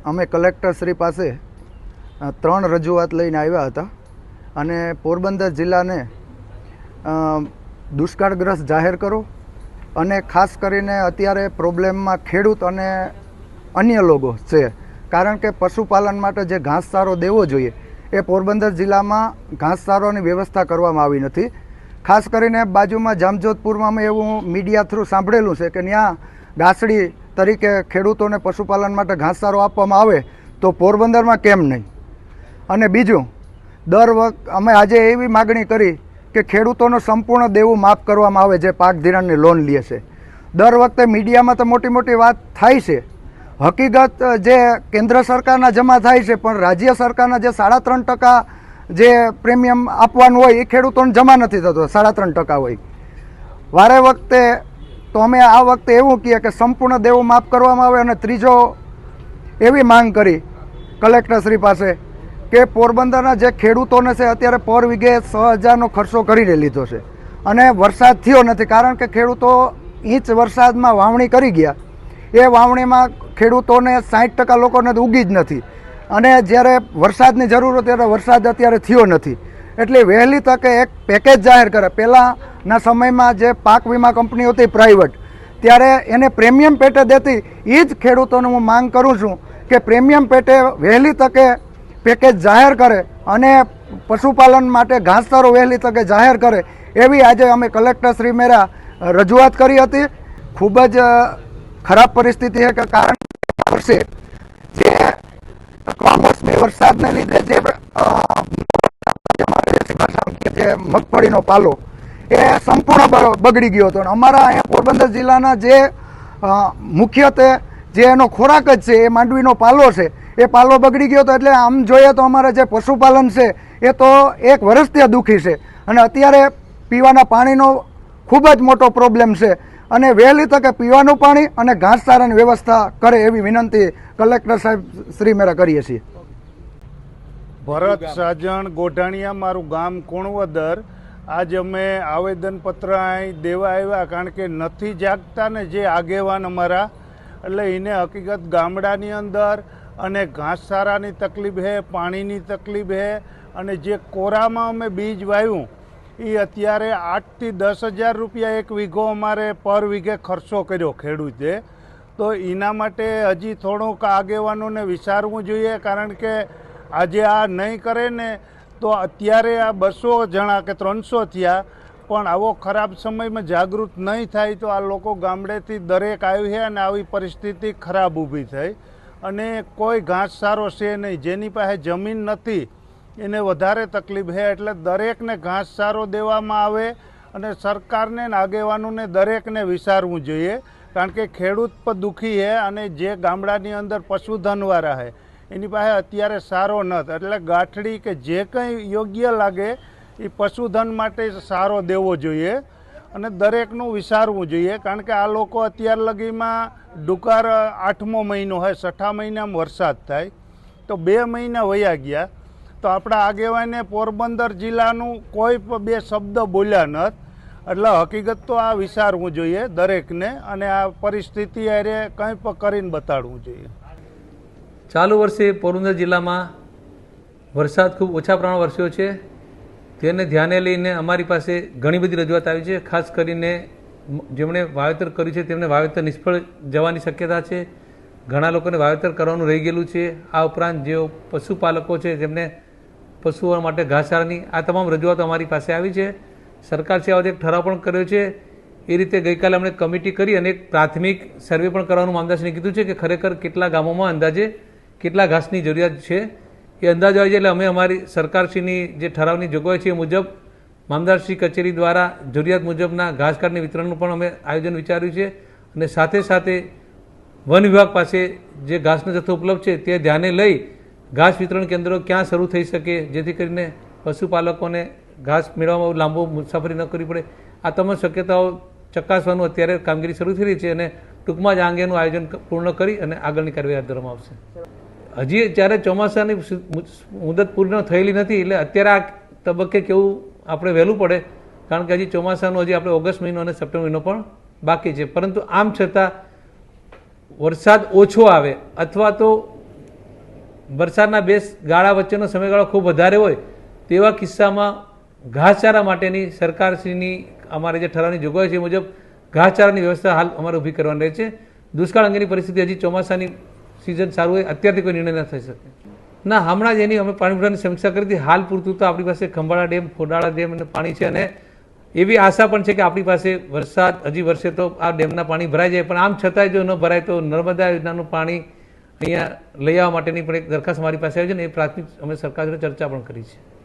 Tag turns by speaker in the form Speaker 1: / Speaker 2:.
Speaker 1: અમે કલેક્ટર શ્રી પાસે 3 રજૂઆત લઈને આવ્યા હતા અને પોરબંદર જિલ્લાને દુષ્કાળગ્રસ્ત જાહેર કરો અને ખાસ કરીને અત્યારે પ્રોબ્લેમમાં ખેડૂત અને અન્ય લોકો છે, કારણ કે પશુપાલન માટે જે ઘાસચારો દેવો જોઈએ એ પોરબંદર જિલ્લામાં ઘાસચારોની વ્યવસ્થા કરવામાં આવી નથી. ખાસ કરીને બાજુમાં જામજોધપુરમાં અમે એવું મીડિયા થ્રુ સાંભળેલું છે કે ત્યાં ગાસડી તરીકે ખેડૂતોને પશુપાલન માટે ઘાસચારો આપવામાં આવે તો પોરબંદરમાં કેમ નહીં? અને બીજું, દર વખત અમે આજે એવી માગણી કરી કે ખેડૂતોનું સંપૂર્ણ દેવું માફ કરવામાં આવે જે પાક ધિરાણની લોન લે છે. દર વખતે મીડિયામાં તો મોટી મોટી વાત થાય છે, હકીકત જે કેન્દ્ર સરકારના જમા થાય છે પણ રાજ્ય સરકારના જે 3.5% જે પ્રીમિયમ આપવાનું હોય એ ખેડૂતોને જમા નથી થતો. 3.5% હોય વારે વખતે. તો અમે આ વખતે એવું કહીએ કે સંપૂર્ણ દેવું માફ કરવામાં આવે. અને ત્રીજો એવી માંગ કરી કલેક્ટરશ્રી પાસે કે પોરબંદરના જે ખેડૂતોને છે અત્યારે પર વીઘે 6,000નો ખર્ચો કરીને લીધો છે અને વરસાદ થયો નથી, કારણ કે ખેડૂતો ઇંચ વરસાદમાં વાવણી કરી ગયા. એ વાવણીમાં ખેડૂતોને 60% લોકોને તો ઉગી જ નથી અને જ્યારે વરસાદની જરૂર હોય ત્યારે વરસાદ અત્યારે થયો નથી. એટલે વહેલી તકે એક પેકેજ જાહેર કરે. પહેલાંના સમયમાં જે પાક વીમા કંપની હતી પ્રાઇવેટ, ત્યારે એને પ્રીમિયમ પેટે દેતી. એ જ ખેડૂતોને હું માંગ કરું છું કે પ્રીમિયમ પેટે વહેલી તકે પેકેજ જાહેર કરે અને પશુપાલન માટે ઘાસચારો વહેલી તકે જાહેર કરે એવી આજે અમે કલેક્ટર શ્રી મેરા રજૂઆત કરી હતી. ખૂબ જ ખરાબ પરિસ્થિતિ છે કે કારણ વર્ષે જે કમોસમી વરસાદને લીધે જે મગફળીનો પાલો એ સંપૂર્ણ બગડી ગયો હતો. અમારા અહીંયા પોરબંદર જિલ્લાના જે મુખ્યત્વે જે એનો ખોરાક જ છે એ માંડવીનો પાલો છે, એ પાલો બગડી ગયો હતો. એટલે આમ જોઈએ તો અમારે જે પશુપાલન છે એ તો એક વર્ષથી દુઃખી છે અને અત્યારે પીવાના પાણીનો ખૂબ જ મોટો પ્રોબ્લેમ છે. અને વહેલી તકે પીવાનું પાણી અને ઘાસચારાની વ્યવસ્થા કરે એવી વિનંતી કલેક્ટર સાહેબ શ્રી મેરા કરીએ છીએ.
Speaker 2: ભરત સાજણ ગોઢાણીયા, મારું ગામ કુણવદર. આજ અમે આવેદનપત્ર અહીં દેવા આવ્યા કારણ કે નથી જાગતા ને જે આગેવાન અમારા, એટલે એને હકીકત ગામડાની અંદર અને ઘાસચારાની તકલીફ છે, પાણીની તકલીફ છે. અને જે કોરામાં અમે બીજ વાવ્યું એ અત્યારે 8,000 થી 10,000 રૂપિયા એક વીઘો અમારે પર વીઘે ખર્ચો કર્યો ખેડૂતે. તો એના માટે હજી થોડુંક આગેવાનોને વિચારવું જોઈએ, કારણ કે આજે આ નહીં કરે ને તો અત્યારે આ 200 જણા કે 300 થયા, પણ આવો ખરાબ સમયમાં જાગૃત નહીં થાય તો આ લોકો ગામડેથી દરેક આવી છે અને આવી પરિસ્થિતિ ખરાબ ઊભી થઈ. અને કોઈ ઘાસચારો છે નહીં, જેની પાસે જમીન નથી એને વધારે તકલીફ છે. એટલે દરેકને ઘાસચારો દેવામાં આવે અને સરકારને આગેવાનોને દરેકને વિચારવું જોઈએ, કારણ કે ખેડૂત પણ દુઃખી છે અને જે ગામડાની અંદર પશુધનવાળા છે એની પાસે અત્યારે સારો નથી. એટલે ગાંઠડી કે જે કંઈ યોગ્ય લાગે એ પશુધન માટે સારો દેવો જોઈએ અને દરેકનું વિચારવું જોઈએ, કારણ કે આ લોકો અત્યાર લગીમાં ડુકાર 8મો મહિનો હોય, 6ઠા મહિનામાં વરસાદ થાય તો 2 મહિના વયા ગયા. તો આપણા આગેવાને પોરબંદર જિલ્લાનું કોઈ પણ 2 શબ્દ બોલ્યા નથી. એટલે હકીકત તો આ વિચારવું જોઈએ દરેકને અને આ પરિસ્થિતિ અરે કંઈ પણ કરીને બતાડવું જોઈએ.
Speaker 3: ચાલુ વર્ષે પોરબંદર જિલ્લામાં વરસાદ ખૂબ ઓછા પ્રમાણમાં વરસ્યો છે. તેને ધ્યાને લઈને અમારી પાસે ઘણી બધી રજૂઆત આવી છે. ખાસ કરીને જેમણે વાવેતર કર્યું છે તેમને વાવેતર નિષ્ફળ જવાની શક્યતા છે. ઘણા લોકોને વાવેતર કરવાનું રહી ગયેલું છે. આ ઉપરાંત જેઓ પશુપાલકો છે તેમને પશુઓ માટે ઘાસચારાની આ તમામ રજૂઆતો અમારી પાસે આવી છે. સરકારશ્રી આ વખતે એક ઠરાવ પણ કર્યો છે. એ રીતે ગઈકાલે અમને કમિટી કરી અને એક પ્રાથમિક સર્વે પણ કરવાનું મામદારશ્રીને કીધું છે કે ખરેખર કેટલા ગામોમાં અંદાજે કેટલા ઘાસની જરૂરિયાત છે એ અંદાજો આવી જાય. એટલે અમે અમારી સરકારશ્રીની જે ઠરાવની જોગવાઈ છે એ મુજબ મામદારશ્રી કચેરી દ્વારા જરૂરિયાત મુજબના ઘાસકાર્ડની વિતરણનું પણ અમે આયોજન વિચાર્યું છે. અને સાથે સાથે વન વિભાગ પાસે જે ઘાસનો જથ્થો ઉપલબ્ધ છે તે ધ્યાને લઈ ઘાસ વિતરણ કેન્દ્રો ક્યાં શરૂ થઈ શકે જેથી કરીને પશુપાલકોને ઘાસ મેળવવામાં લાંબો મુસાફરી ન કરવી પડે. આ તમામ શક્યતાઓ ચકાસવાનું અત્યારે કામગીરી શરૂ થઈ રહી છે અને ટૂંકમાં જ આ અંગેનું આયોજન પૂર્ણ કરી અને આગળની કાર્યવાહી હાથ ધરવામાં આવશે. હજી જ્યારે ચોમાસાની મુદત પૂર્ણ થયેલી નથી, એટલે અત્યારે આ તબક્કે કેવું આપણે વહેલું પડે, કારણ કે હજી ચોમાસાનું હજી આપણે ઓગસ્ટ મહિનો અને સપ્ટેમ્બર મહિનો પણ બાકી છે. પરંતુ આમ છતાં વરસાદ ઓછો આવે અથવા તો વરસાદના બે ગાળા વચ્ચેનો સમયગાળો ખૂબ વધારે હોય તેવા કિસ્સામાં ઘાસચારા માટેની સરકારશ્રીની અમારે જે ઠરાવની જોગવાઈ છે એ મુજબ ઘાસચારાની વ્યવસ્થા હાલ અમારે ઊભી કરવાની રહે છે. દુષ્કાળ અંગેની પરિસ્થિતિ હજી ચોમાસાની સિઝન સારું હોય અત્યારથી કોઈ નિર્ણય ન થઈ શકે. ના, હમણાં જ એની અમે પાણી પુરવઠાની સમીક્ષા કરી હતી. હાલ પૂરતું તો આપણી પાસે ખંભાળા ડેમ, ખોડાળા ડેમ અને પાણી છે અને એવી આશા પણ છે કે આપણી પાસે વરસાદ હજી વરસે તો આ ડેમના પાણી ભરાઈ જાય. પણ આમ છતાંય જો ન ભરાય તો નર્મદા યોજનાનું પાણી અહીંયા લઈ આવવા માટેની પણ એક દરખાસ્ત મારી પાસે આવી છે ને એ પ્રાથમિક અમે સરકાર જોડે ચર્ચા પણ કરી છે.